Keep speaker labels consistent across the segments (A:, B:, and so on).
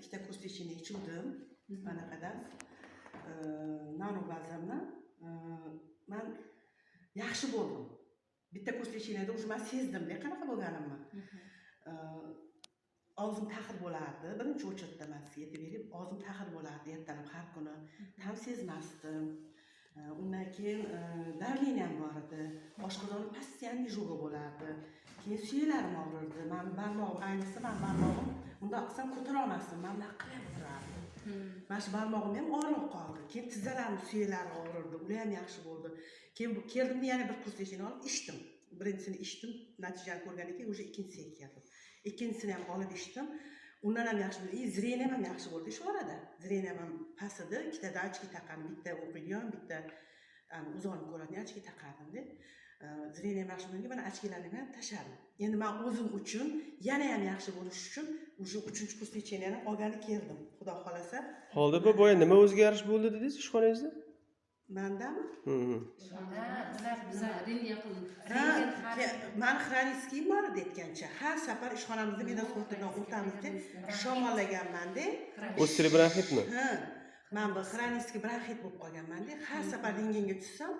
A: ikkita kurs lechini ichuvdim. Anaqadan nano bazamdan men yaxshi bo'ldim. Bitta kurs lechinada o'sha men sezdimda qanaqa bo'lganimni. Og'zim taxir bo'lardi. Birinchi o'chirda men sizga aytib berib, og'zim taxir bo'lardi ertalab har kuni. Tam sezmasdim. Undan keyin davleniyam bor edi. Oshqozonim постоянно jo'ga bo'lardi. Keyin suyaklarim og'rirdi. Men barmog'im, ayniqsa men barmog'im bundoq qilsam ko'tara olmasdim. Men bunaqa qilib turardim. Mana shu barmog'im ham og'rib qoldi. Keyin tizzalarim, suyaklari og'rirdi. Ular ham yaxshi bo'ldi. Keyin keldim yana bir kurs lechini olib ichdim. Birinchisini ichdim, natijani ko'rgandan keyin o'sha ikkinchisiga keldim. Ikkinchisini ham olib ichdim. Undan ham yaxshi bo'ldi. Zreniyam ham yaxshi bo'ldi shu orada. Zreniyam ham past edi. Ikkita dachki taqardim, bitta o'qiydigan, bitta uzoqni ko'radigan ochki taqardim-da. Zreniyam yaxshi bo'lgandan keyin men ochkilarni ham tashladim. Endi men o'zim uchun yana ham yaxshi bo'lish uchun o'sha 3-kurs lechini ham olgani keldim. Xudo xolasa.
B: Hozir bu boya nima o'zgarish bo'ldi dedingiz ishxonangizda?
A: Mandami?
C: Bizlar rentgen qilib.
A: Men xronический bor edi aytgancha. Har safar ishxonamizda medosportdan o'tamizda shamollaganman-da.
B: O'stri bronxitmi?
A: Ha. Men bu xronический bronxit bo'lib qolganman-da. Har safar rentgenga tushsam,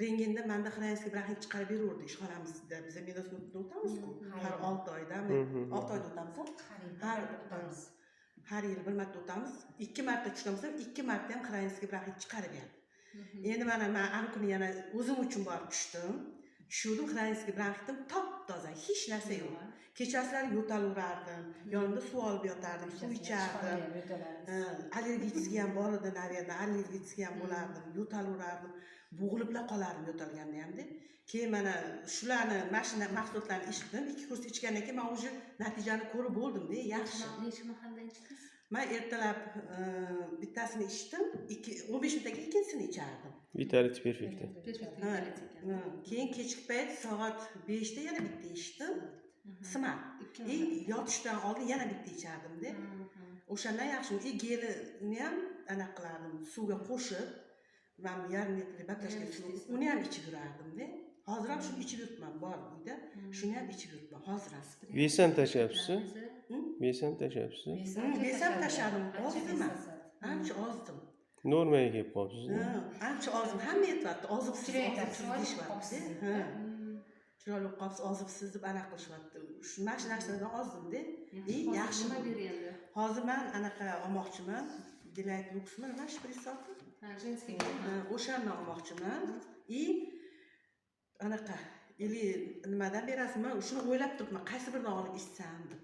A: rentgenda menda xronический bronxit chiqarib berardi ishxonamizda. Biz medosportdan o'tamiz-ku. Har 6 oydami? 6 oyda o'tamiz. Har yil bir marta o'tamiz. 2 marta tushamiz, 2 marta ham xronический bronxit chiqarib beradi. Endi men kuni yana o'zim uchun borib tushdim. Tushdim, xronический bronxitim top-toza, hech narsa yo'q. Kechasi yo'taverardim, yonimda suv olib yotardim, suv ichardim. Allergический ham bor edi, naверное, allergический ham bo'lardim, yo'taverardim. Bo'g'ilibla qolardim yo'talganda hamda. Keyin mana shularni, mashina mahsulotlarni ichdim. 2 kurs ichgandan keyin men o'sha natijani ko'rib bo'ldim-da, yaxshi.
C: Necha mahalla ichdingiz?
A: Men ertalab bittasini ichdim, 15 minutdan keyin ikkinchisini ichardim.
B: Vitality Perfect.
A: Keyin kechki payt soat 5 da yana bitta ichdim. Smat. Yotishdan oldin yana bitta ichardim-da. O'shandan yaxshi. Gelini ham anaqa qilardim, suvga qo'shib, men yarim litrli baklashga suv, uni ham ichib yurardim-da. Hozir ham shuni ichib yuribman, bor uyda. Shuni ham ichib yuribman hozir ham.
B: Vesam tashlayapsiz? Vesam tashlayapsiz?
A: Vesam tashladim, ozdim. Ancha ozdim.
B: Normaga kelib qolibsiz.
A: Ancha ozdim. Hamma aytibdi, ozibsiz deyishibdi. Chiroyli qolibsiz, ozibsiz deb anaqa qilishyapti. Shu mana shu narsadan ozdim-da. Yaxshi beryapti. Hozir men anaqa olmoqchiman. Delight Lux'mi, nima shpritsotmi?
C: Женский.
A: O'shandan olmoqchiman. Anaqa, nimadan berasizmi? Shuni o'ylab turibman, qaysi birini olib ichsam deb.